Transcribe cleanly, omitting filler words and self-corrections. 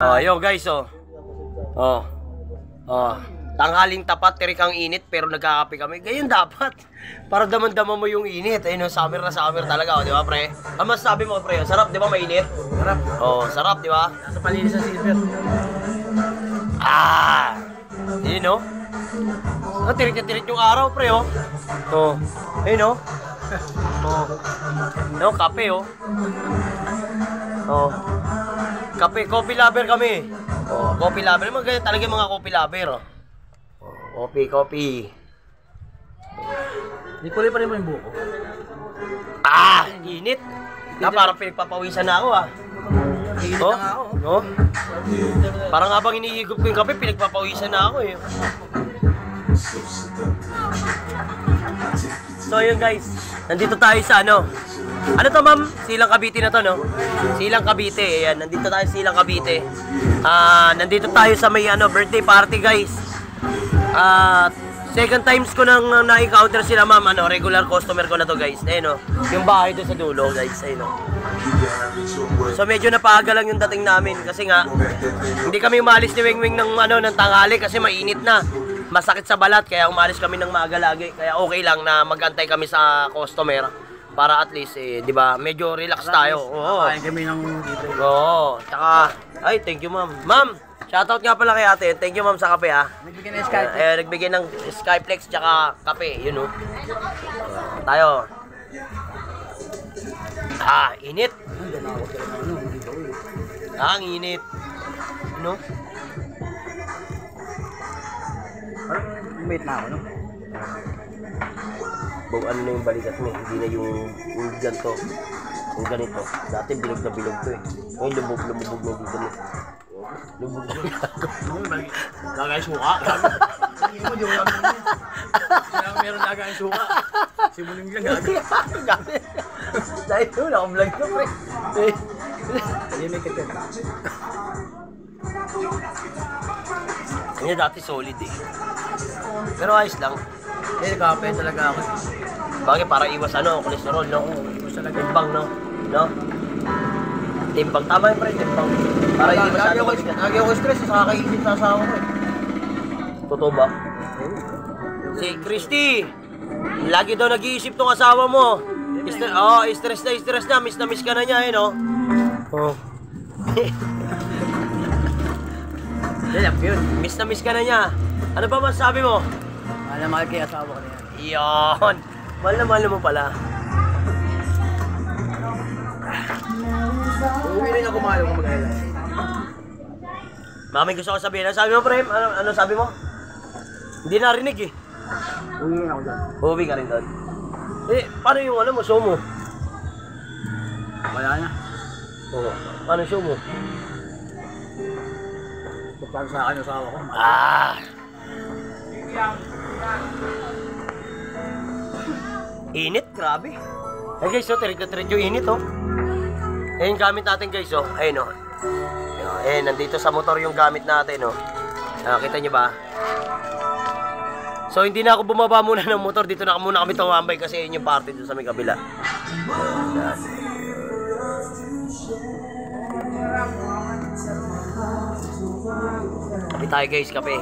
Oh, yo guys, oh. Oh. Oh. Tanghaling tapat, tirik ang init, pero nagkakape kami. Ganyan dapat. Para daman-daman mo yung init. Ayun, summer na summer talaga, oh, di ba, pre? Ang masasabi mo, pre, sarap, di ba, mainit? Sarap. Oh, sarap, di ba? Nasa palinis sa silver. Ah! Ayun, oh. Ah, tirik na tirik yung araw, pre, oh. Oh. Ayun, oh. Oh. No, kape, oh. Oh. Kape, coffee lover kami. Oh, coffee lover. Mga ganyan talaga yung mga coffee lover, oh. Oh, coffee. Di kulay pa rin mo yung buko. Ah, init. Na parang pinagpapawisan na ako, ah. Init Oh, na nga ako. no? Parang habang iniigop ko yung kape, pinagpapawisan na ako, eh. So yun guys, nandito tayo sa ano to ma'am? Silang Cavite na to, no? Silang Cavite, ayan, nandito tayo sa Silang Cavite. Nandito tayo sa may ano, birthday party guys. Second times ko nang na-encounter sila ma'am, ano, regular customer ko na to guys. Ayun, no? Yung bahay doon sa dulo guys, ayun, no? So medyo napaaga lang yung dating namin kasi nga hindi kami umalis ni Wingwing ng ano ng tanghali kasi mainit na. Masakit sa balat kaya umalis kami ng maaga lagi. Kaya okay lang na magantay kami sa customer para at least di ba, medyo relax tayo. Oo. Kain kami ng dito. Oo. Tsaka ay, thank you ma'am. Ma'am, shoutout nga pala kay ate. Thank you ma'am sa kape ha. Nagbigay ng Skype. Nagbigay ng Skyflex tsaka kape, yun know. Tayo. Init. Ang init. No? Parang mate na ako, no? Ano na yung balikat mo, hindi na yung ganito. Yung ganito. Dati bilog na bilog to eh. Ngayon lubog na dito mo. Lubog na. Lagay suka. Hindi mo, di wala mo yun. Kaya meron lagay suka. Simuling lang gagawin. Gagawin. Dahil doon, naka-vlog ko pre. Hindi may kitip. Kanya dati solid eh. Pero ayos lang. Nagkape talaga ako. Bagay para iwas ano, kolesterol, no? Iwas talaga. Timbang, no? No? Timbang, tama yun pre, timbang. Para hindi masyado mabigat. Lagi ako stress sa kakaisip sa asawa ko eh. Totoo ba? Si Christy, lagi daw nag-iisip tong asawa mo. Stress na, miss ka na niya eh, no? Oh. Yan, yun. Miss ka na niya. Ano ba masasabi mo? Mahal na mahal kay asawa ko na yan. Iyon. Mahal mo pala. Uuwi rin ako mahal kung mag-aila. Mami, gusto ko sabihin. Ano sabi mo, Prem? Ano sabi mo? Hindi narinig eh. Uuwi rin ako dyan. Uwi ka rin doon. Paano yung ano mo, show mo? Wala na. Oo. Paano show mo? Para sa akin yung asawa ko. Init, grabe. Guys, so, tirik na tirik yung init, oh. Ayun gamit natin, guys, oh. Ayun, oh. Nandito sa motor yung gamit natin, oh. Kita nyo ba? So, hindi na ako bumaba muna ng motor. Dito na muna kami tumambay kasi yun yung party doon sa may kabila. Kape tayo, guys, kape.